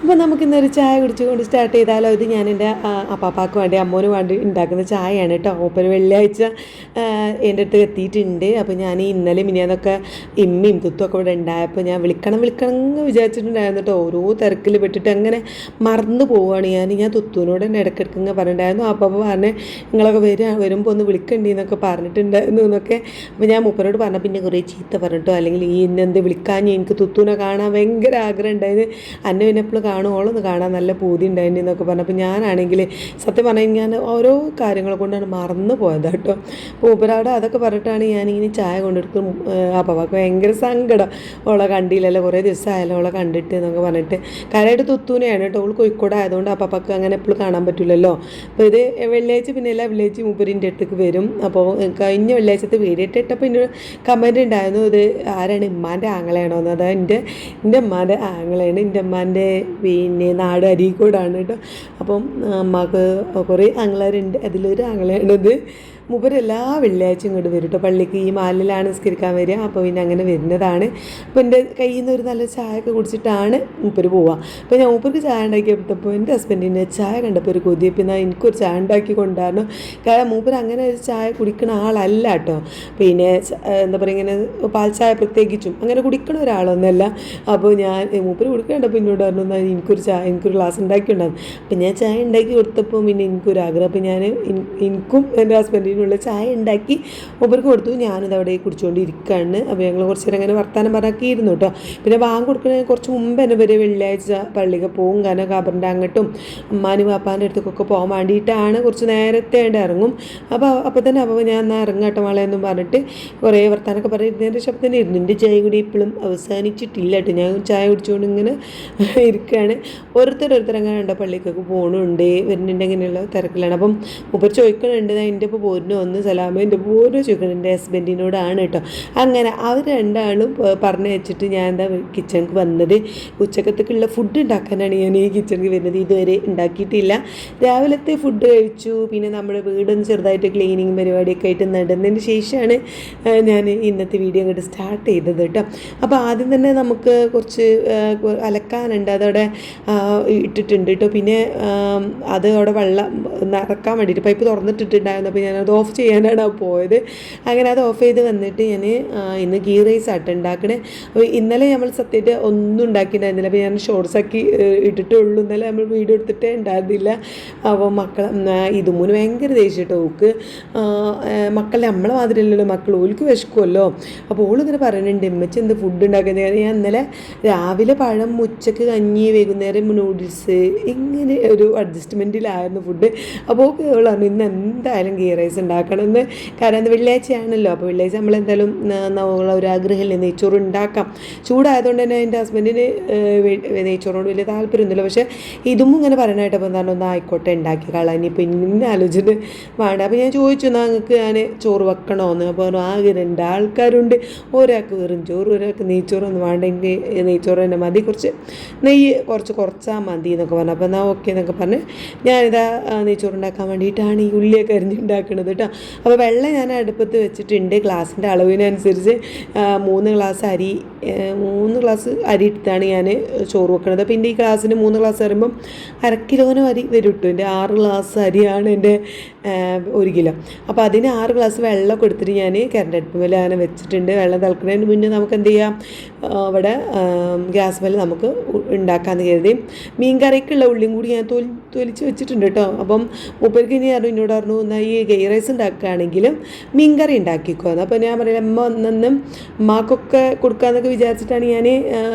അപ്പോൾ നമുക്കിന്നൊരു ചായ കുടിച്ചുകൊണ്ട് സ്റ്റാർട്ട് ചെയ്താലോ. ഇത് ഞാൻ എൻ്റെ അപ്പാപ്പാക്ക് വേണ്ടി അമ്മോന് വേണ്ടി ഉണ്ടാക്കുന്ന ചായയാണ് കേട്ടോ. മൂപ്പര് വെള്ളിയാഴ്ച എൻ്റെ അടുത്ത് എത്തിയിട്ടുണ്ട്. അപ്പോൾ ഞാൻ ഇന്നലെ മിനിയാന്നൊക്കെ ഇമ്മയും തുത്തുമൊക്കെ ഇവിടെ ഉണ്ടായപ്പോൾ ഞാൻ വിളിക്കണം എന്ന് വിചാരിച്ചിട്ടുണ്ടായിരുന്നു കേട്ടോ. ഓരോ തിരക്കിൽ പെട്ടിട്ട് അങ്ങനെ മറന്നു പോവുകയാണ് ഞാൻ തുത്തുവിനോട് തന്നെ ഇടയ്ക്കിടയ്ക്ക് ഇങ്ങനെ പറഞ്ഞിട്ടുണ്ടായിരുന്നു. അപ്പോൾ പറഞ്ഞ് നിങ്ങളൊക്കെ വരുമ്പോൾ ഒന്ന് വിളിക്കണ്ടേ എന്നൊക്കെ പറഞ്ഞിട്ടുണ്ടായിരുന്നു എന്നൊക്കെ. അപ്പോൾ ഞാൻ മൂപ്പരോട് പറഞ്ഞ പിന്നെ കുറേ ചീത്ത പറഞ്ഞിട്ടോ, അല്ലെങ്കിൽ ഈ ഇന്നെന്ത് വിളിക്കാൻ എനിക്ക് തുത്തുവിനെ കാണാൻ ഭയങ്കര ആഗ്രഹം ഉണ്ടായിരുന്നു, അന്നെ പിന്നെ എപ്പോഴും കാണുമോളൊന്ന് കാണാൻ നല്ല പൂതി ഉണ്ടായിരുന്നു എന്നൊക്കെ പറഞ്ഞപ്പോൾ ഞാനാണെങ്കിൽ സത്യം പറഞ്ഞാൽ ഞാൻ ഓരോ കാര്യങ്ങൾ കൊണ്ടാണ് മറന്നു പോയത് കേട്ടോ. അപ്പോൾ മൂപ്പരോട് അതൊക്കെ പറഞ്ഞിട്ടാണ് ഞാനിങ്ങനെ ചായ കൊണ്ടെടുക്കും. അപ്പാക്ക് ഭയങ്കര സങ്കടം, ഓളെ കണ്ടില്ലല്ലോ, കുറേ ദിവസമായാലും ഓളെ കണ്ടിട്ട് എന്നൊക്കെ പറഞ്ഞിട്ട്. കാര്യമായിട്ട് തുത്തൂനെയാണ് കേട്ടോ. ഓൾ കോഴിക്കോട് ആയതുകൊണ്ട് അപ്പാക്ക് അങ്ങനെ എപ്പോഴും കാണാൻ പറ്റില്ലല്ലോ. അപ്പോൾ ഇത് വെള്ളിയാഴ്ച പിന്നെ എല്ലാ വെള്ളിയാഴ്ച മൂപ്പരിൻ്റെ അടുത്തേക്ക് വരും. അപ്പോൾ കഴിഞ്ഞ വെള്ളിയാഴ്ചത്തെ വീഡിയോ ഇട്ടപ്പോൾ എൻ്റെ കമൻറ്റ് ഉണ്ടായിരുന്നു, ഇത് ആരാണ്, ഉമ്മാൻ്റെ ആങ്ങളയാണോ എന്ന്. അതായത് എൻ്റെ ഉമ്മാൻ്റെ ആങ്ങളയാണ്. എൻ്റെ ഉമ്മാൻ്റെ പിന്നെ നാട് അരീക്കോടാണ് കേട്ടോ. അപ്പം അമ്മക്ക് കുറേ ആങ്ങളാരുണ്ട്, അതിലൊരു ആങ്ങളയാണിത്. മൂപ്പര് എല്ലാ വെള്ളിയാഴ്ചയും ഇങ്ങോട്ട് വരും കേട്ടോ. പള്ളിക്ക് ഈ മാലിലാണ് നിസ്കരിക്കാൻ വരിക. അപ്പോൾ പിന്നെ അങ്ങനെ വരുന്നതാണ്. അപ്പോൾ എൻ്റെ കയ്യിൽ നിന്ന് ഒരു നല്ല ചായ ഒക്കെ കുടിച്ചിട്ടാണ് മൂപ്പര് പോവുക. അപ്പോൾ ഞാൻ മൂപ്പർക്ക് ചായ ഉണ്ടാക്കി കൊടുത്തപ്പോൾ എൻ്റെ ഹസ്ബൻഡിൻ്റെ ചായ കണ്ടപ്പോൾ ഒരു കൊതി. പിന്നെ എനിക്കൊരു ചായ ഉണ്ടാക്കി കൊണ്ടായിരുന്നു. കാരണം മൂപ്പര് അങ്ങനെ ഒരു ചായ കുടിക്കുന്ന ആളല്ല കേട്ടോ. പിന്നെ എന്താ പറയുക, ഇങ്ങനെ പാൽ ചായ പ്രത്യേകിച്ചും അങ്ങനെ കുടിക്കുന്ന ഒരാളൊന്നുമല്ല. അപ്പോൾ ഞാൻ മൂപ്പര് കുടിക്കണ്ടപ്പോൾ എന്നോട് പറഞ്ഞു, എന്നാൽ എനിക്കൊരു ഗ്ലാസ് ഉണ്ടാക്കി ഉണ്ടായിരുന്നു. അപ്പം ഞാൻ ചായ ഉണ്ടാക്കി കൊടുത്തപ്പോൾ പിന്നെ എനിക്കൊരു ആഗ്രഹം. അപ്പോൾ ഞാൻ എനിക്കും എൻ്റെ ഹസ്ബൻഡിനും ഉള്ള ചായ ഉണ്ടാക്കി മൂപ്പർക്ക് കൊടുത്തു. ഞാനിത് അവിടെ കുടിച്ചുകൊണ്ടിരിക്കുകയാണ്. അപ്പോൾ ഞങ്ങൾ കുറച്ച് നേരം അങ്ങനെ വർത്താനം പറഞ്ഞാക്കിയിരുന്നു കേട്ടോ. പിന്നെ ബാങ്ക് കൊടുക്കുന്നതിന് കുറച്ച് മുമ്പ് തന്നെ വരെ വെള്ളിയാഴ്ച പള്ളിക്ക് പോകും. കാരണം ഖബറിൻ്റെ അങ്ങോട്ടും അമ്മാനും പാപ്പാൻ്റെ അടുത്തേക്കൊക്കെ പോകാൻ വേണ്ടിയിട്ടാണ് കുറച്ച് നേരത്തെ ഇറങ്ങും. അപ്പോൾ ഞാൻ എന്നാൽ ഇറങ്ങാട്ടെ മോളെന്നും പറഞ്ഞിട്ട് കുറേ വർത്താനമൊക്കെ പറഞ്ഞിരുന്നതിൻ്റെ ശബ്ദം ഇരുന്നു. എൻ്റെ ചായ കൂടി ഇപ്പോഴും അവസാനിച്ചിട്ടില്ല കേട്ടോ. ഞാൻ ചായ കുടിച്ചുകൊണ്ട് ഇങ്ങനെ ഇരിക്കുകയാണ്. ഓരോരുത്തർ അങ്ങനെ ഉണ്ടോ പള്ളിക്കൊക്കെ പോകണുണ്ട്, വരുന്നുണ്ട്, ഇങ്ങനെയുള്ള തിരക്കിലാണ്. അപ്പം മൂപ്പർ ചോദിക്കണുണ്ട്, എൻ്റെ ഇപ്പോൾ പോരുന്നു ഒന്ന് സലാമ എൻ്റെ പോരും ചോദിക്കണം, എൻ്റെ ഹസ്ബൻഡിനോടാണ് കേട്ടോ. അങ്ങനെ അവർ രണ്ടാളും പറഞ്ഞു വെച്ചിട്ട് ഞാൻ എന്താ കിച്ചണിക്ക് വന്നത്. ഉച്ചക്കത്തേക്കുള്ള ഫുഡ് ഉണ്ടാക്കാനാണ് ഞാൻ ഈ കിച്ചണിക്ക് വരുന്നത്. ഇതുവരെ ഉണ്ടാക്കിയിട്ടില്ല. രാവിലത്തെ ഫുഡ് കഴിച്ചു. പിന്നെ നമ്മുടെ വീടൊന്ന് ചെറുതായിട്ട് ക്ലീനിങ് പരിപാടിയൊക്കെ ആയിട്ട് നടന്നതിന് ശേഷമാണ് ഞാൻ ഇന്നത്തെ വീഡിയോ അങ്ങോട്ട് സ്റ്റാർട്ട് ചെയ്തത് കേട്ടോ. അപ്പോൾ ആദ്യം തന്നെ നമുക്ക് കുറച്ച് അലക്കാനുണ്ട്, അതവിടെ ഇട്ടിട്ടുണ്ട് കേട്ടോ. പിന്നെ അത് അവിടെ വെള്ളം നിറക്കാൻ വേണ്ടിയിട്ട് പൈപ്പ് തുറന്നിട്ടിട്ടുണ്ടായിരുന്നു. അപ്പോൾ ഞാനത് ഓഫ് ചെയ്യാനാണ് പോയത്. അങ്ങനെ അത് ഓഫ് ചെയ്ത് വന്നിട്ട് ഞാൻ ഇന്ന് ഗീ റൈസ് ആയിട്ട് ഉണ്ടാക്കണേ. അപ്പോൾ ഇന്നലെ നമ്മൾ സത്യമായിട്ട് ഒന്നും ഉണ്ടാക്കിയിട്ടുണ്ടായിരുന്നില്ല. അപ്പോൾ ഞാൻ ഷോർട്സ് ആക്കി ഇട്ടിട്ടേ ഉള്ളൂ. ഇന്നലെ നമ്മൾ വീഡിയോ എടുത്തിട്ടേ ഉണ്ടായിരുന്നില്ല. അപ്പോൾ ഇതുമൂന്ന് ഭയങ്കര ദേഷ്യം കേട്ടോ. ഓക്ക് മക്കളെ നമ്മളെ മാതിരിയല്ലല്ലോ, മക്കൾ ഓൾക്ക് വിശക്കുമല്ലോ. അപ്പോൾ ഓളിങ്ങനെ പറയുന്നുണ്ട്, ഉമ്മച്ചി എന്ത് ഫുഡ് ഉണ്ടാക്കുന്നത്. ഞാൻ ഇന്നലെ രാവിലെ പഴം, ഉച്ചക്ക് കഞ്ഞി, വൈകുന്നേരം നൂഡിൽസ്, ഇങ്ങനെ ഒരു അഡ്ജസ്റ്റ്മെൻറ്റിലായിരുന്നു ഫുഡ്. അപ്പോൾ ഓൾ പറഞ്ഞു ഇന്ന് എന്തായാലും ഗീ റൈസ് ഉണ്ടാക്കണമെന്ന്. കാരണം അത് വെള്ളിയാഴ്ചയാണല്ലോ. അപ്പോൾ വെള്ളിയാഴ്ച നമ്മളെന്തായാലും ഒരു ആഗ്രഹമില്ല, നെയ്ച്ചോറ് ഉണ്ടാക്കാം. ചൂടായതുകൊണ്ട് തന്നെ എൻ്റെ ഹസ്ബൻഡിന് നെയ്ച്ചോറിനോട് വലിയ താല്പര്യമൊന്നുമില്ല. പക്ഷേ ഇതും ഇങ്ങനെ പറയാനായിട്ടപ്പോൾ എന്താണ് ഒന്ന് ആയിക്കോട്ടെ ഉണ്ടാക്കി കളയാൻ, ഇനിയിപ്പോൾ ഇന്ന ആലോചിച്ചിട്ട് വേണ്ട. അപ്പോൾ ഞാൻ ചോദിച്ചു, നിങ്ങൾക്ക് ഞാൻ ചോറ് വെക്കണമെന്ന്. അപ്പോൾ ആകെ 2 ആൾക്കാരുണ്ട്. ഒരാൾക്ക് വെറും ചോറ്, ഒരാൾക്ക് നെയ്ച്ചോറൊന്നും വേണ്ട, എനിക്ക് നെയ്ച്ചോറ് തന്നെ മതി, കുറച്ച് നെയ്യ് കുറച്ചാൽ മതി എന്നൊക്കെ പറഞ്ഞു. അപ്പോൾ എന്നാൽ ഓക്കെ എന്നൊക്കെ പറഞ്ഞ് ഞാനിതാ നെയ്ച്ചോറ് ഉണ്ടാക്കാൻ വേണ്ടിയിട്ടാണ് ഈ ഉള്ളിയൊക്കെ അരിഞ്ഞുണ്ടാക്കുന്നത് കേട്ടോ. അപ്പോൾ വെള്ളം ഞാൻ അടുപ്പത്ത് വെച്ചിട്ടുണ്ട്. ഗ്ലാസിൻ്റെ അളവിനനുസരിച്ച് 3 ഗ്ലാസ് അരി എടുത്താണ് ഞാൻ ചോറ് വെക്കുന്നത്. അപ്പോൾ എൻ്റെ ഈ ഗ്ലാസ്സിന് 3 ഗ്ലാസ് പറയുമ്പം 1/2 കിലോന് അരി വരും കേട്ടോ. എൻ്റെ 6 ഗ്ലാസ് അരിയാണ് എൻ്റെ 1 കിലോ. അപ്പോൾ അതിന് 6 ഗ്ലാസ് വെള്ളമൊക്കെ എടുത്തിട്ട് ഞാൻ കറണ്ട് അടുപ്പ് മേലെ അങ്ങനെ വെച്ചിട്ടുണ്ട്. വെള്ളം തിളക്കുന്നതിന് മുന്നേ നമുക്ക് എന്ത് ചെയ്യാം, അവിടെ ഗ്യാസ് മേലെ നമുക്ക് ഉണ്ടാക്കാമെന്ന് കരുതി. മീൻ കറിക്കുള്ള ഉള്ളിയും കൂടി ഞാൻ തൊലിച്ച് വെച്ചിട്ടുണ്ട് കേട്ടോ. അപ്പം മൂപ്പർക്ക് ഇനി എന്നോട് പറഞ്ഞു, എന്നാൽ ഈ ഗീ റൈസ് ഉണ്ടാക്കുകയാണെങ്കിലും മീൻ കറി ഉണ്ടാക്കിക്കോന്ന്. അപ്പോൾ ഞാൻ പറയാം, അമ്മ ഒന്നും ഉമ്മാക്കൊക്കെ കൊടുക്കാമെന്നൊക്കെ വിചാരിച്ചിട്ടാണ് ഞാൻ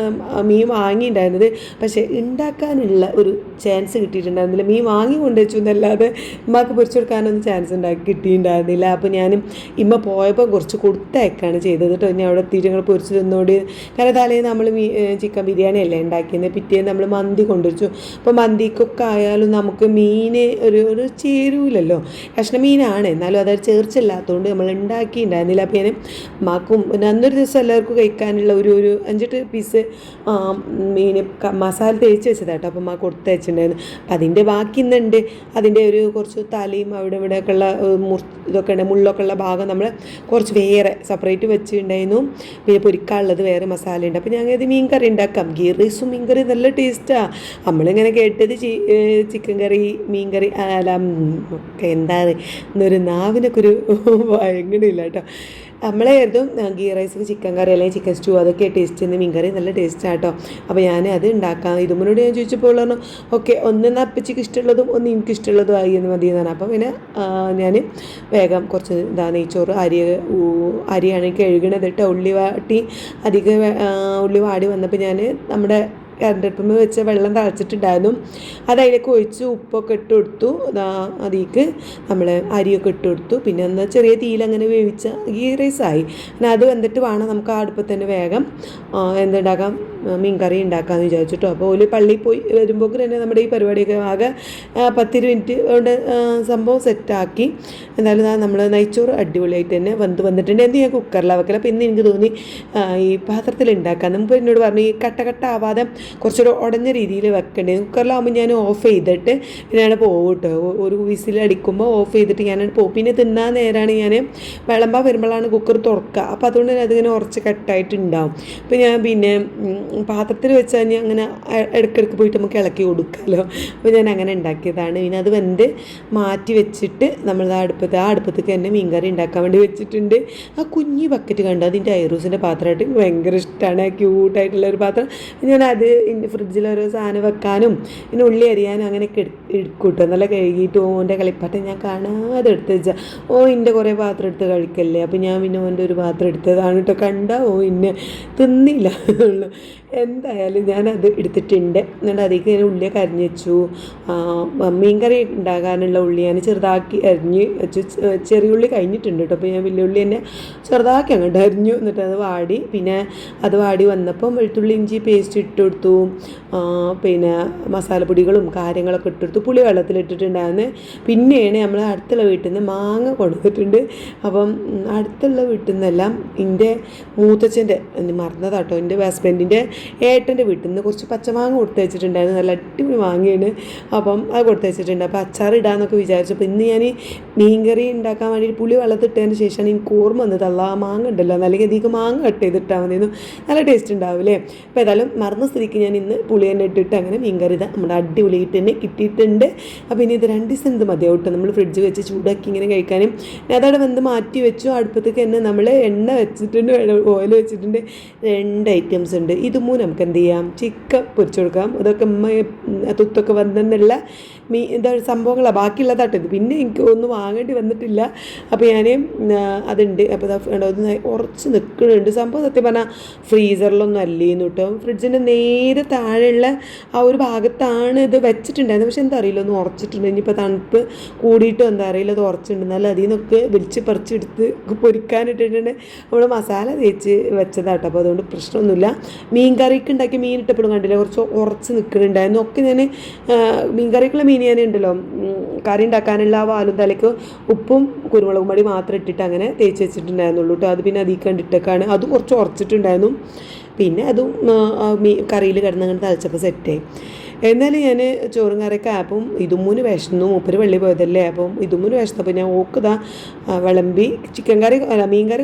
മീൻ വാങ്ങിയിട്ടുണ്ടായിരുന്നത്. പക്ഷേ ഉണ്ടാക്കാനുള്ള ഒരു ചാൻസ് കിട്ടിയിട്ടുണ്ടായിരുന്നില്ല. മീൻ വാങ്ങി കൊണ്ടുവച്ചു എന്നല്ലാതെ ഉമ്മാക്ക് പൊരിച്ചു കൊടുക്കാനൊന്നും ചാൻസ് കിട്ടിയിട്ടുണ്ടായിരുന്നില്ല. അപ്പോൾ ഞാനും ഇമ്മ പോയപ്പോൾ കുറച്ച് കൊടുത്തയക്കാണ് ചെയ്തത് കേട്ടോ. ഞാൻ അവിടെ എത്തിയിട്ട് ഞങ്ങൾ പൊരിച്ച് തന്നോട്. കാരണം തലേന്ന് നമ്മൾ ചിക്കൻ ബിരിയാണി അല്ലേ ഉണ്ടാക്കിയത്, പിറ്റേന്ന് നമ്മൾ മന്തി കൊണ്ടുവച്ചു. അപ്പോൾ മന്തിക്കൊക്കെ ആയാലും നമുക്ക് മീൻ ഒരു ചേരൂലല്ലോ. കഷ്ണ മീനാണ് എന്നാലും അതൊരു ചേർച്ചില്ലാത്തതുകൊണ്ട് നമ്മൾ ഉണ്ടാക്കിയിട്ടുണ്ടായിരുന്നില്ല. അപ്പോൾ ഞാൻ മാക്കും പിന്നെ അന്നൊരു ദിവസം എല്ലാവർക്കും കഴിക്കാനുള്ള ഒരു 5-8 പീസ് മീൻ മസാല തേച്ച് വെച്ചതാട്ടോ. അപ്പം മാ കൊടുത്തയച്ചിട്ടുണ്ടായിരുന്നു. അപ്പം അതിൻ്റെ ബാക്കി ഇന്നുണ്ട്. അതിൻ്റെ ഒരു കുറച്ച് തലയും അവിടെ ഇവിടെയൊക്കെ ഉള്ള ഇതൊക്കെ ഉണ്ട്, മുള്ളൊക്കെ ഉള്ള ഭാഗം നമ്മൾ കുറച്ച് വേറെ സെപ്പറേറ്റ് വെച്ചിട്ടുണ്ടായിരുന്നു. പിന്നെ പൊരിക്കാനുള്ളത് വേറെ മസാല ഉണ്ട്. അപ്പോൾ ഞങ്ങൾ ഇത് മീൻ കറി ഉണ്ടാക്കാം. ഗീ റൈസും മീൻ കറി നല്ല ടേസ്റ്റാണ്. നമ്മളിങ്ങനെ കേട്ടത് ചിക്കൻ കറി മീൻ കറി അല്ല ഒക്കെ എന്താണ് എന്നൊരു നാവിനൊക്കെ ഒരു ഭയങ്കരമില്ല കേട്ടോ. നമ്മളെ കരുതും ഗീ റൈസ് ചിക്കൻ കറി അല്ലെങ്കിൽ ചിക്കൻ സ്റ്റൂ അതൊക്കെ ടേസ്റ്റ് ചെയ്യുന്ന മീൻ കറി നല്ല ടേസ്റ്റാണ് കേട്ടോ. അപ്പോൾ ഞാൻ അത് ഉണ്ടാക്കാം. ഇതുമുന്നോട് ഞാൻ ചോദിച്ചപ്പോൾ പറഞ്ഞു ഓക്കെ, ഒന്ന് അപ്പച്ചിക്ക് ഇഷ്ടമുള്ളതും ഒന്ന് എനിക്ക് ഇഷ്ടമുള്ളതും ആയി എന്ന് മതി എന്നാണ്. അപ്പോൾ പിന്നെ ഞാൻ വേഗം കുറച്ച് നെയ്ച്ചോറ് അരിയാണ് കഴുകണത് കേട്ടോ. ഉള്ളി വാടി വന്നപ്പോൾ ഞാൻ നമ്മുടെ കരണ്ടടുപ്പുമ്മ വെച്ച വെള്ളം തിളച്ചിട്ടുണ്ടായിരുന്നു. അത് അതിലേക്ക് ഒഴിച്ച് ഉപ്പൊക്കെ ഇട്ട് കൊടുത്തു. അതിലേക്ക് നമ്മൾ അരിയൊക്കെ ഇട്ട് കൊടുത്തു. പിന്നെ എന്നാൽ ചെറിയ തീയിൽ അങ്ങനെ വേവിച്ച ഗീ റൈസായി. പിന്നെ അത് വന്നിട്ട് വേണം നമുക്ക് ആ അടുപ്പത്ത് തന്നെ വേഗം എന്തുണ്ടാക്കാം, മീൻ കറി ഉണ്ടാക്കാമെന്ന് വിചാരിച്ചിട്ടോ. അപ്പോൾ ഒരു പള്ളിയിൽ പോയി വരുമ്പോൾ തന്നെ നമ്മുടെ ഈ പരിപാടിയൊക്കെ ആകെ 10-20 മിനിറ്റ് കൊണ്ട് സംഭവം സെറ്റാക്കി. എന്തായാലും നമ്മൾ നെയ്ച്ചോറ് അടിപൊളിയായിട്ട് തന്നെ വന്നിട്ടുണ്ട്. എന്ത് ഞാൻ കുക്കറിലാണ് വെക്കല. അപ്പോൾ ഇന്ന് എനിക്ക് തോന്നി ഈ പാത്രത്തിൽ ഉണ്ടാക്കാം. മുമ്പ് എന്നോട് പറഞ്ഞു ഈ കട്ട ആവാതെ കുറച്ചൊരു ഉടഞ്ഞ രീതിയിൽ വെക്കേണ്ടത്. കുക്കറിലാകുമ്പോൾ ഞാൻ ഓഫ് ചെയ്തിട്ട് പിന്നെ ഞാൻ പോകും കേട്ടോ. ഒരു വിസിലടിക്കുമ്പോൾ ഓഫ് ചെയ്തിട്ട് ഞാനത് പോകും. പിന്നെ തിന്നാൻ നേരമാണ് ഞാൻ വിളമ്പാൻ വരുമ്പോഴാണ് കുക്കർ തുറക്കുക. അപ്പോൾ അതുകൊണ്ട് തന്നെ അതിങ്ങനെ ഉറച്ച് കട്ടായിട്ടുണ്ടാവും. അപ്പോൾ ഞാൻ പിന്നെ പാത്രത്തിൽ വെച്ചാൽ ഞാൻ അങ്ങനെ ഇടയ്ക്കിടയ്ക്ക് പോയിട്ട് നമുക്ക് ഇളക്കി കൊടുക്കാമല്ലോ. അപ്പോൾ ഞാൻ അങ്ങനെ ഉണ്ടാക്കിയതാണ്. പിന്നെ അത് മാറ്റി വെച്ചിട്ട് നമ്മൾ ആ അടുപ്പത്തേക്ക് തന്നെ മീൻ കറി ഉണ്ടാക്കാൻ വേണ്ടി വെച്ചിട്ടുണ്ട്. ആ കുഞ്ഞി ബക്കറ്റ് കണ്ടു, അതിൻ്റെ ഐറൂസിൻ്റെ പാത്രമായിട്ട് ഭയങ്കര ഇഷ്ടമാണ്. ആ ക്യൂട്ടായിട്ടുള്ള ഒരു പാത്രം. ഞാൻ അത് ഫ്രിഡ്ജിൽ ഓരോ സാധനം വെക്കാനും പിന്നെ ഉള്ളി അരിയാനും അങ്ങനെയൊക്കെ എടുക്കൂട്ടോ. നല്ല കഴുകിയിട്ട് ഓൻ്റെ കളിപ്പാട്ടം ഞാൻ കാണാതെ എടുത്ത് വെച്ചാൽ എൻ്റെ കുറേ പാത്രം എടുത്ത് കഴിക്കല്ലേ. അപ്പോൾ ഞാൻ പിന്നെ ഓൻ്റെ ഒരു പാത്രം എടുത്തതാണ് കേട്ടോ. ഇന്നെ തിന്നില്ല. എന്തായാലും ഞാനത് എടുത്തിട്ടുണ്ട്. എന്നിട്ട് അതിലേക്ക് ഞാൻ ഉള്ളിയൊക്കെ അരിഞ്ഞ് വെച്ചു. മീൻ കറി ഉണ്ടാകാനുള്ള ഉള്ളി ഞാൻ ചെറുതാക്കി അരിഞ്ഞ് വെച്ചു. ചെറിയ ഉള്ളി കഴിഞ്ഞിട്ടുണ്ട് കേട്ടോ. അപ്പോൾ ഞാൻ വലിയ ഉള്ളി തന്നെ ചെറുതാക്കി അങ്ങോട്ട് അരിഞ്ഞു. എന്നിട്ട് അത് വാടി. പിന്നെ അത് വാടി വന്നപ്പം വെളുത്തുള്ളി ഇഞ്ചി പേസ്റ്റ് ഇട്ട് കൊടുത്തു. പിന്നെ മസാലപ്പൊടികളും കാര്യങ്ങളൊക്കെ ഇട്ടെടുത്തു. പുളി വെള്ളത്തിലിട്ടിട്ടുണ്ടായിരുന്നു. പിന്നെയാണ് നമ്മൾ അടുത്തുള്ള വീട്ടിൽ നിന്ന് മാങ്ങ കൊണ്ടുവന്നിട്ടുണ്ട്. അപ്പം അടുത്തുള്ള വീട്ടിൽ നിന്നെല്ലാം എൻ്റെ മൂത്തച്ഛൻ്റെ മറന്നതാട്ടോ, എൻ്റെ ഹസ്ബൻഡിൻ്റെ ഏട്ടൻ്റെ വീട്ടിൽ നിന്ന് കുറച്ച് പച്ചമാങ്ങ കൊടുത്ത് വെച്ചിട്ടുണ്ടായിരുന്നു. നല്ല അടിപൊളി മാങ്ങയാണ്. അപ്പം അത് കൊടുത്ത് വെച്ചിട്ടുണ്ട്. അപ്പോൾ അച്ചാർ ഇടാമെന്നൊക്കെ വിചാരിച്ചപ്പോൾ ഇന്ന് ഞാൻ മീൻ കറി ഉണ്ടാക്കാൻ വേണ്ടിയിട്ട് പുളി വെള്ളത്തിട്ടതിന് ശേഷമാണ് എനിക്ക് ഓർമ്മ വന്നത്. ആ മാങ്ങ ഉണ്ടല്ലോ, അല്ലെങ്കിൽ അധികം മാങ്ങ കട്ട് ചെയ്തിട്ടാൽ മതിയെന്നു. നല്ല ടേസ്റ്റ് ഉണ്ടാവില്ലേ. അപ്പോൾ ഏതായാലും മറന്ന സ്ഥിതിക്ക് ഞാൻ ഇന്ന് പുളി തന്നെ ഇട്ടിട്ട് അങ്ങനെ മീൻ കറി നമ്മുടെ അടിപൊളിയായിട്ട് തന്നെ കിട്ടിയിട്ടുണ്ട്. അപ്പോൾ ഇനി ഇത് 2 ദിവസം ഇത് മതിയാവട്ടെ. നമ്മൾ ഫ്രിഡ്ജ് വെച്ച് ചൂടാക്കി ഇങ്ങനെ കഴിക്കാനും. അതവിടെ വന്ന് മാറ്റി വെച്ചു. അടുപ്പത്തേക്ക് തന്നെ നമ്മൾ എണ്ണ വെച്ചിട്ടുണ്ട്, ഓയിൽ വെച്ചിട്ടുണ്ട്. 2 ഐറ്റംസ് ഉണ്ട്. ഇതുമൂന്ന് നമുക്ക് എന്ത് ചെയ്യാം, ചിക്കൻ പൊരിച്ചു കൊടുക്കാം. അതൊക്കെ തുത്തൊക്കെ വന്നെന്നുള്ള എന്താ സംഭവങ്ങളാണ് ബാക്കിയുള്ളതാട്ടോ. ഇത് പിന്നെ എനിക്ക് ഒന്നും വാങ്ങേണ്ടി വന്നിട്ടില്ല. അപ്പോൾ ഞാൻ അതുണ്ട്. അപ്പോൾ ഒന്ന് ഉറച്ച് നിൽക്കുന്നുണ്ട് സംഭവം. സത്യം പറഞ്ഞാൽ ഫ്രീസറിലൊന്നും അല്ലേന്ന് കേട്ടോ. ഫ്രിഡ്ജിൻ്റെ നേരെ താഴെയുള്ള ആ ഒരു ഭാഗത്താണ് ഇത് വെച്ചിട്ടുണ്ടായിരുന്നത്. പക്ഷെ എന്താ അറിയില്ല, ഒന്ന് ഉറച്ചിട്ടുണ്ട്. ഇനിയിപ്പോൾ തണുപ്പ് കൂടിയിട്ടോ എന്താ അറിയില്ല, അത് ഉറച്ചിട്ടുണ്ടെന്നാലും അതിൽ നിന്നൊക്കെ വലിച്ച് പറിച്ചെടുത്ത് പൊരിക്കാനിട്ടിട്ടുണ്ട്. നമ്മൾ മസാല തേച്ച് വെച്ചതാട്ടോ. അപ്പോൾ അതുകൊണ്ട് പ്രശ്നമൊന്നുമില്ല. മീൻ കറിക്ക് ഉണ്ടാക്കി മീൻ ഇട്ടപ്പോഴും കണ്ടില്ല, കുറച്ച് ഉറച്ച് നിൽക്കുന്നുണ്ടായിരുന്നു. ഒക്കെ ഞാൻ മീൻ കറിക്കുള്ള മീൻ ഞാൻ ഉണ്ടല്ലോ കറി ഉണ്ടാക്കാനുള്ള ആ വാലും തലയ്ക്ക് ഉപ്പും കുരുമുളകും പൊടി മാത്രം ഇട്ടിട്ട് അങ്ങനെ തേച്ച് വെച്ചിട്ടുണ്ടായിരുന്നുള്ളൂ കേട്ടോ. അത് പിന്നെ അതിൽ കണ്ടിട്ടൊക്കെയാണ് അതും കുറച്ച് ഉറച്ചിട്ടുണ്ടായിരുന്നു. പിന്നെ അതും കറിയിൽ കിടന്നങ്ങനെ തളിച്ചപ്പോൾ സെറ്റായി. എന്നാലും ഞാൻ ചോറും കറിയൊക്കെ ആയപ്പം ഇതുമൂന്ന് വിശന്നു. മൂപ്പര് വെള്ളി പോയതല്ലേ. അപ്പം ഇതുമൂന്ന് വിശന്നപ്പോൾ ഞാൻ ഓക്കതാ വിളമ്പി. ചിക്കൻ കറി മീൻ കറി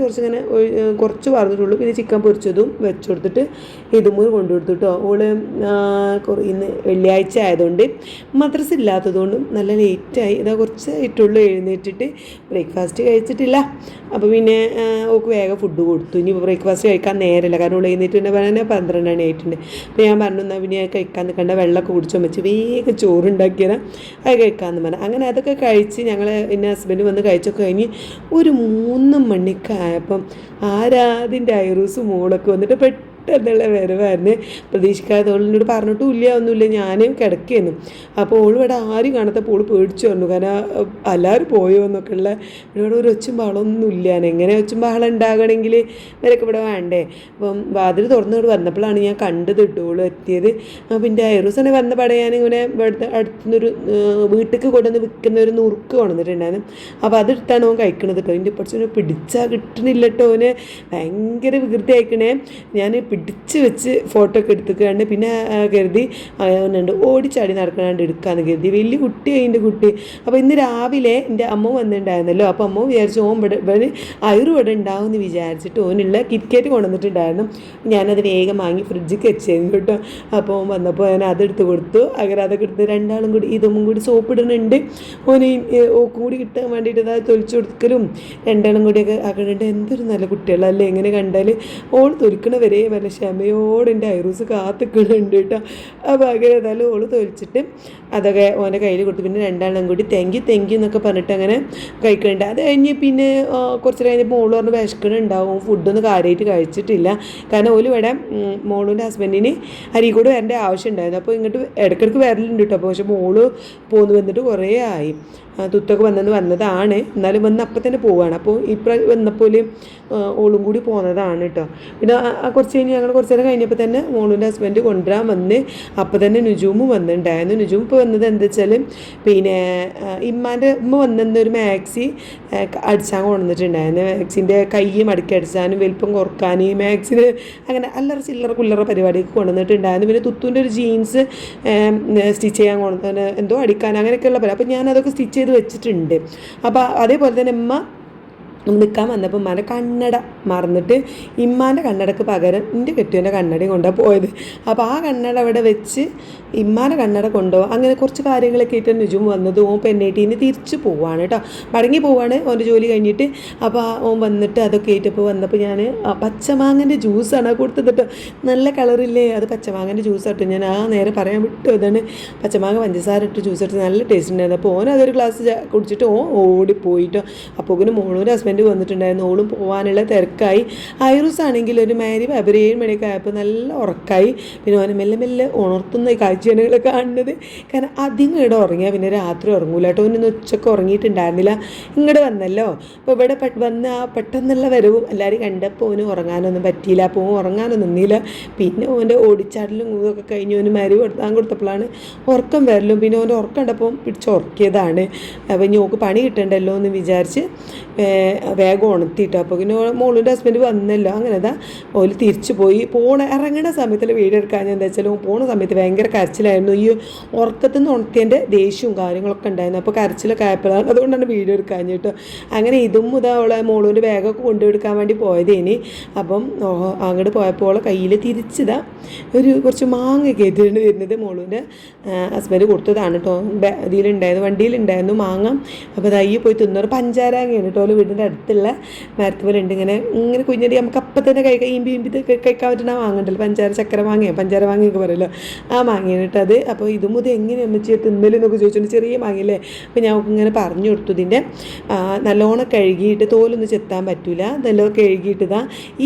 കുറച്ച് പറഞ്ഞിട്ടുള്ളൂ. പിന്നെ ചിക്കൻ പൊരിച്ചതും വെച്ച് കൊടുത്തിട്ട് ഇതുമൂന്ന് കൊണ്ടുകൊടുത്തു കേട്ടോ. ഓള് ഇന്ന് വെള്ളിയാഴ്ച ആയതുകൊണ്ട് മദ്രസ ഇല്ലാത്തതുകൊണ്ടും നല്ല ലേറ്റായി. ഇതാ കുറച്ചായിട്ടുള്ളൂ എഴുന്നേറ്റിട്ട്. ബ്രേക്ക്ഫാസ്റ്റ് കഴിച്ചിട്ടില്ല. അപ്പോൾ പിന്നെ ഓക്ക് വേഗം ഫുഡ് കൊടുത്തു. ഇനി ബ്രേക്ക്ഫാസ്റ്റ് കഴിക്കാൻ നേരമില്ല, കാരണം ഓൾ എഴുന്നേറ്റ് പിന്നെ പറഞ്ഞാൽ 12 മണി ആയിട്ടുണ്ട്. അപ്പോൾ ഞാൻ പറഞ്ഞു എന്നാൽ പിന്നെ കഴിക്കാൻ നിൽക്കേണ്ട, വെള്ളമൊക്കെ കുടിച്ചോ വെച്ച് വേഗം ചോറുണ്ടാക്കിയാൽ അത് കഴിക്കാമെന്ന് പറഞ്ഞു. അങ്ങനെ അതൊക്കെ കഴിച്ച് ഞങ്ങൾ പിന്നെ ഹസ്ബൻഡ് വന്ന് കഴിച്ചൊക്കെ കഴിഞ്ഞ് ഒരു 3 മണിക്കായപ്പം ആരാതിൻ്റെ ഐറൂസ് മോളൊക്കെ വന്നിട്ട് പെട്ടെന്നുള്ള വരവായിരുന്നു. പ്രതീക്ഷിക്കാതെ ഓളിനോട് പറഞ്ഞിട്ടുമില്ല ഒന്നുമില്ല, ഞാനും കിടക്കുകയായിരുന്നു. അപ്പോൾ ഓൾ ഇവിടെ ആരും കാണാത്തപ്പോൾ ഓൾ പേടിച്ചു പറഞ്ഞു, കാരണം എല്ലാവരും പോയോ എന്നൊക്കെ ഉള്ള. ഇവിടെ ഒരു ഒച്ചും ബഹളമൊന്നുമില്ല. എങ്ങനെ ഒച്ചും ബഹളം ഉണ്ടാകണമെങ്കിൽ ഇവരൊക്കെ ഇവിടെ വേണ്ടേ. അപ്പം വാതിൽ തുറന്നുകൊണ്ട് വന്നപ്പോഴാണ് ഞാൻ കണ്ടത് കേട്ടോ ഓൾ എത്തിയത്. പിന്നെ ഐറൂസനെ വന്ന പടം ഞാനിങ്ങനെ ഇവിടുത്തെ അടുത്തുനിന്നൊരു വീട്ടിലേക്ക് കൊണ്ടുവന്ന് വിൽക്കുന്ന ഒരു നുറുക്ക് കൊണ്ടുവന്നിട്ടുണ്ടായിരുന്നു. അപ്പോൾ അതെടുത്താണ് ഓൻ കഴിക്കണത് കേട്ടോ. എൻ്റെ കുറച്ച് പിടിച്ചാൽ കിട്ടണില്ല കേട്ടോ. ഓന് ഭയങ്കര വികൃതി അയക്കണേ. ഞാൻ പിടിച്ച് വെച്ച് ഫോട്ടോ ഒക്കെ എടുത്തുകൊണ്ട് പിന്നെ കരുതി ഉണ്ട് ഓടിച്ചാടി നടക്കണാണ്ട് എടുക്കാമെന്ന് കരുതി. വലിയ കുട്ടി അതിൻ്റെ കുട്ടി. അപ്പോൾ ഇന്ന് രാവിലെ എൻ്റെ അമ്മ വന്നിട്ടുണ്ടായിരുന്നല്ലോ. അപ്പോൾ അമ്മ വിചാരിച്ചു ഓൻ ഇവിടെ ഐറു ഇവിടെ ഉണ്ടാവും എന്ന് വിചാരിച്ചിട്ട് ഓനുള്ള കിറ്റ്കാറ്റ് കൊണ്ടുവന്നിട്ടുണ്ടായിരുന്നു. ഞാനത് വേഗം വാങ്ങി ഫ്രിഡ്ജിൽ വെച്ചിരുന്നു കേട്ടോ. അപ്പോൾ ഓൻ വന്നപ്പോൾ ഞാൻ അതെടുത്ത് കൊടുത്തു. അങ്ങനെ അതൊക്കെ എടുത്ത് രണ്ടാളും കൂടി ഇതൊന്നും കൂടി സോപ്പ് ഇടുന്നുണ്ട്. ഓന് ഓക്കും കൂടി കിട്ടാൻ വേണ്ടിയിട്ട് അത് തൊലിച്ചു കൊടുക്കലും രണ്ടെണ്ണം കൂടിയൊക്കെ ആക്കുന്നുണ്ട്. എന്തൊരു നല്ല കുട്ടികളല്ലേ എങ്ങനെ കണ്ടാൽ. ഓൾ തൊലിക്കണ വരെ വല്ല ക്ഷമയോടെ എൻ്റെ ഐറൂസ് കാത്തിക്കണുണ്ട് കേട്ടോ. അപ്പോൾ അങ്ങനെ ഏതായാലും ഓൾ തൊലിച്ചിട്ട് അതൊക്കെ ഓൻ്റെ കയ്യിൽ കൊടുത്തു. പിന്നെ രണ്ടാളും കൂടി താങ്ക് യു എന്നൊക്കെ പറഞ്ഞിട്ട് അങ്ങനെ കഴിക്കുന്നുണ്ട്. അത് കഴിഞ്ഞ് പിന്നെ കുറച്ച് കഴിഞ്ഞപ്പോൾ മോള് പറഞ്ഞ് വിശക്കണുണ്ടാവും. ഫുഡൊന്നും കാര്യമായിട്ട് കഴിച്ചിട്ടില്ല. കാരണം ഓല് ഇവിടെ മോളുൻ്റെ ഹസ്ബൻഡിന് അരീക്കോട് വരേണ്ട ആവശ്യം ഉണ്ടായിരുന്നു. അപ്പോൾ ഇങ്ങോട്ട് ഇടയ്ക്കിടയ്ക്ക് വരലുണ്ട് കേട്ടോ. അപ്പോൾ പക്ഷേ മോള് പോന്ന് വന്നിട്ട് കുറേ ആയി. തുത്തൊക്കെ വന്നതാണ്. എന്നാലും വന്ന് അപ്പം തന്നെ പോവുകയാണ്. അപ്പോൾ ഇപ്പം വന്നപ്പോൾ ഓളും കൂടി പോകുന്നതാണ് കേട്ടോ. പിന്നെ കുറച്ച് കഴിഞ്ഞ് ഞങ്ങൾ കുറച്ച് നേരം കഴിഞ്ഞപ്പോൾ തന്നെ മോളുൻ്റെ ഹസ്ബൻഡ് കൊണ്ടുവരാൻ വന്ന് അപ്പം തന്നെ നുജൂമും വന്നിട്ടുണ്ടായിരുന്നു. നുജൂം ഇപ്പോൾ വന്നത് എന്താ വെച്ചാൽ പിന്നെ ഇമ്മാൻ്റെ ഉമ്മ വന്നൊരു മാക്സി അടിച്ചാൻ കൊണ്ടുവന്നിട്ടുണ്ടായിരുന്നു. മാക്സിൻ്റെ കൈ മടക്കി അടിച്ചാനും വലിപ്പം കുറക്കാനും മാക്സിന് അങ്ങനെ അല്ലറ ചില്ലറ കുല്ലറ പരിപാടിയൊക്കെ കൊണ്ടുവന്നിട്ടുണ്ടായിരുന്നു. പിന്നെ തുത്തുൻ്റെ ഒരു ജീൻസ് സ്റ്റിച്ച് ചെയ്യാൻ കൊണ്ടുവന്ന് എന്തോ അടിക്കാൻ അങ്ങനെയൊക്കെയുള്ള പരിപാടി. അപ്പോൾ ഞാനതൊക്കെ സ്റ്റിച്ച് ചെയ്ത് വെച്ചിട്ടുണ്ട്. അപ്പോൾ അതേപോലെ തന്നെ ഉമ്മ നിൽക്കാൻ വന്നപ്പോൾ ഉമ്മാൻ്റെ കണ്ണട മറന്നിട്ട് ഇമ്മാൻ്റെ കണ്ണടക്ക് പകരം എൻ്റെ കെട്ടിയൻ്റെ കണ്ണടയും കൊണ്ടാണ് പോയത്. അപ്പോൾ ആ കണ്ണട അവിടെ വെച്ച് ഇമ്മാൻ്റെ കണ്ണട കൊണ്ടുപോകും. അങ്ങനെ കുറച്ച് കാര്യങ്ങളൊക്കെ ആയിട്ട് നുജും വന്നത്. ഓൻ പെണ്ണേട്ടീന് തിരിച്ച് പോവാണ് കേട്ടോ. മടങ്ങി പോവാണ് ഓൻ്റെ ജോലി കഴിഞ്ഞിട്ട്. അപ്പോൾ ഓൻ വന്നിട്ട് അതൊക്കെ ആയിട്ടപ്പോൾ വന്നപ്പോൾ ഞാൻ പച്ചമാങ്ങൻ്റെ ജ്യൂസാണ് കൊടുത്തത് കേട്ടോ. നല്ല കളറില്ലേ, അത് പച്ചമാങ്ങൻ്റെ ജ്യൂസ് കേട്ടോ. ഞാൻ നേരെ പറയാൻ വിട്ടു. അതാണ് പച്ചമാങ്ങ പഞ്ചസാര ഇട്ട് ജ്യൂസ് എടുത്ത് നല്ല ടേസ്റ്റ് ഉണ്ടായിരുന്നു. അപ്പോൾ ഓൻ അതൊരു ഗ്ലാസ് കുടിച്ചിട്ട് ഓൻ ഓടിപ്പോയിട്ടോ. അപ്പോൾ ഇങ്ങനെ മോളൂൻ്റെ ഹസ്ബൻഡ് വന്നിട്ടുണ്ടായിരുന്നു. ഓളും പോകാനുള്ള തിരക്കായി. ഐറൂസ് ആണെങ്കിൽ ഒരു മാരി ഒരു 7 മണിയൊക്കെ ആയപ്പോൾ നല്ല ഉറക്കായി. പിന്നെ ഓനെ മെല്ലെ മെല്ലെ ഉണർത്തുന്ന ഈ കാഴ്ചകളൊക്കെ കാണുന്നത്. കാരണം അധികം ഇവിടെ ഉറങ്ങിയാൽ പിന്നെ രാത്രി ഉറങ്ങൂല കേട്ടോ. ഓനൊന്നും ഉച്ചക്ക് ഉറങ്ങിയിട്ടുണ്ടായിരുന്നില്ല. ഇങ്ങോട്ട് വന്നല്ലോ. അപ്പോൾ ഇവിടെ വന്ന് ആ പെട്ടെന്നുള്ള വരവും എല്ലാവരും കണ്ടപ്പോൾ ഓന് ഉറങ്ങാനൊന്നും പറ്റിയില്ല. അപ്പോൾ ഓൻ ഉറങ്ങാനൊന്നും നിന്നില്ല. പിന്നെ ഓൻ്റെ ഓടിച്ചാടലും ഇതൊക്കെ കഴിഞ്ഞ് ഓന് മരുവ് കൊടുത്തപ്പോഴാണ് ഉറക്കം വരലും. പിന്നെ ഓൻ്റെ ഉറക്കം കണ്ടപ്പോൾ പിടിച്ചുറക്കിയതാണ്. അപ്പോൾ ഇനി ഓക്ക് പണി കിട്ടണ്ടല്ലോ എന്ന് വിചാരിച്ച് വേഗം ഉണർത്തിയിട്ട്. അപ്പോൾ പിന്നെ മോളുടെ ഹസ്ബൻഡ് വന്നല്ലോ. അങ്ങനെ ഓല് തിരിച്ചു പോയി. ഇറങ്ങുന്ന സമയത്തിൽ വീഡിയോ എടുക്കാൻ എന്താ വെച്ചാൽ പോണ സമയത്ത് ഭയങ്കര കരച്ചിലായിരുന്നു. ഈ ഉറക്കത്തിൽ നിന്ന് ഉണർത്തിയതിൻ്റെ ദേഷ്യവും കാര്യങ്ങളൊക്കെ ഉണ്ടായിരുന്നു. അപ്പോൾ കരച്ചിലൊക്കെ ആയപ്പോഴാണ്, അതുകൊണ്ടാണ് വീഡിയോ എടുക്കാൻ കേട്ടോ. അങ്ങനെ ഇതും അവളെ മോളുവിൻ്റെ ബാഗൊക്കെ കൊണ്ടുകൊടുക്കാൻ വേണ്ടി പോയതേനി. അപ്പം അങ്ങോട്ട് പോയപ്പോൾ അവളെ കയ്യിൽ തിരിച്ചതാ കുറച്ച് മാങ്ങയൊക്കെ ആയിട്ടാണ് വരുന്നത്. മോളുവിൻ്റെ ഹസ്ബൻഡ് കൊടുത്തതാണ് കേട്ടോ. ഇതിലുണ്ടായിരുന്നു, വണ്ടിയിലുണ്ടായിരുന്നു മാങ്ങ. അപ്പോൾ തയ്യി പോയി തിന്നൊരു പഞ്ചാരാങ്ങയാണ് കേട്ടോ. വീടിൻ്റെ അടുത്തുള്ള മരത്ത് പോലെ ഉണ്ട്. ഇങ്ങനെ കുഞ്ഞടി നമുക്ക് അപ്പം തന്നെ ഇമ്പി കഴിക്കാൻ പറ്റുന്ന മാങ്ങണ്ടല്ലോ, ചക്കര മാങ്ങയോ പഞ്ചാര മാങ്ങയൊക്കെ പറയുമല്ലോ, ആ മാങ്ങയാണ് കേട്ടോ അത്. അപ്പോൾ ഇതും ഇത് എങ്ങനെ അമ്മച്ചി തിന്നലെന്നൊക്കെ ചോദിച്ചോണ്ട് ചെറിയ മാങ്ങയില്ലേ. അപ്പോൾ ഞാൻ ഇങ്ങനെ പറഞ്ഞു കൊടുത്തു. ഇതിൻ്റെ നല്ലോണം കഴുകിയിട്ട് തോലൊന്നും ചെത്താൻ പറ്റില്ല. നല്ലോണം കഴുകിയിട്ട്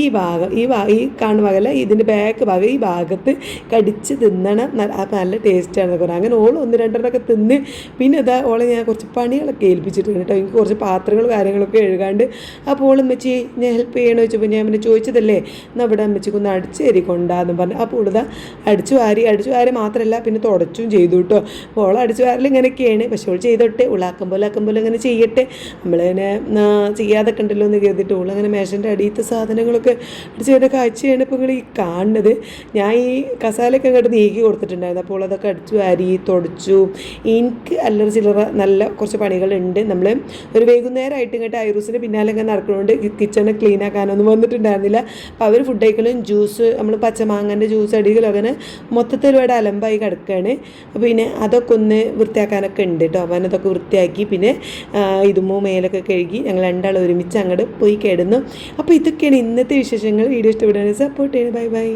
ഈ ഭാഗം ഈ കാണുന്ന ഭാഗമല്ല, ഇതിൻ്റെ ബാക്ക് ഭാഗം ഈ ഭാഗത്ത് കടിച്ച് തിന്നണം. നല്ല ടേസ്റ്റാണെന്നൊക്കെ പറയാം. അങ്ങനെ ഓൾ 1-2 തിന്ന് പിന്നെ ഓളെ ഞാൻ കുറച്ച് പണികളൊക്കെ ഏൽപ്പിച്ചിട്ടുണ്ട് കേട്ടോ. എനിക്ക് കുറച്ച് പാത്രങ്ങളും കാര്യങ്ങളൊക്കെ എഴുകാണ്ട്. അപ്പോൾ അമ്മച്ചി ഞാൻ ഹെൽപ്പ് ചെയ്യണമെന്ന് ചോദിച്ചപ്പോൾ ഞാൻ പിന്നെ ചോദിച്ചതല്ലേ, എന്നാൽ ഇവിടെ അമ്മച്ചിക്ക് ഒന്ന് അടിച്ചേരി കൊണ്ടാന്ന് പറഞ്ഞു. അപ്പോൾ ഇതാ അടിച്ചു വാരി മാത്രമല്ല പിന്നെ തുടച്ചും ചെയ്തു കേട്ടോ. അപ്പോൾ ഓൾ അടിച്ചു വാരൽ ഇങ്ങനെയൊക്കെയാണ്. പക്ഷെ ഓൾ ചെയ്തോട്ടെ, ഉള്ളാക്കം പോലെ ഇങ്ങനെ ചെയ്യട്ടെ. നമ്മളിങ്ങനെ ചെയ്യാതൊക്കെ ഉണ്ടല്ലോ എന്ന് കരുതിയിട്ട് ഓളങ്ങനെ മേശൻ്റെ അടിയത്തെ സാധനങ്ങളൊക്കെ അടിച്ചതിൻ്റെ കാഴ്ചയാണ് ഇപ്പോൾ നിങ്ങൾ ഈ കാണുന്നത്. ഞാൻ ഈ കസാലയൊക്കെ അങ്ങോട്ട് നീക്കി കൊടുത്തിട്ടുണ്ടായിരുന്നു. അപ്പോൾ അതൊക്കെ അടിച്ചു വാരി തുടച്ചു. എനിക്ക് അല്ലറ ചില്ലറ നല്ല കുറച്ച് പണികളുണ്ട്. നമ്മൾ ഒരു വൈകുന്നേരമായിട്ട് ഇങ്ങോട്ട് ഐറൂസിൻ്റെ പിന്നാലെ ഇങ്ങനെ നടക്കുന്നതുകൊണ്ട് കിച്ചണ് ക്ലീൻ ആക്കാനൊന്നും വന്നിട്ടുണ്ടായിരുന്നില്ല. അപ്പോൾ അവർ ഫുഡ് കഴിക്കലും ജ്യൂസ് നമ്മൾ പച്ചമാങ്ങൻ്റെ ജ്യൂസ് അടിക്കലും അങ്ങനെ മൊത്തത്തിൽ ഇവിടെ അലമ്പായി കിടക്കുകയാണ്. അപ്പോൾ പിന്നെ അതൊക്കെ ഒന്ന് വൃത്തിയാക്കാനൊക്കെ ഉണ്ട് കേട്ടോ. അപ്പോൾ അതൊക്കെ വൃത്തിയാക്കി പിന്നെ ഇതുമോ മേലൊക്കെ കഴുകി ഞങ്ങൾ രണ്ടാളും ഒരുമിച്ച് അങ്ങോട്ട് പോയി കിടന്നു. അപ്പോൾ ഇതൊക്കെയാണ് ഇന്നത്തെ വിശേഷങ്ങൾ. വീഡിയോ ഇഷ്ടപ്പെടുകയാണെങ്കിൽ സപ്പോർട്ട് ചെയ്യണം. ബൈ.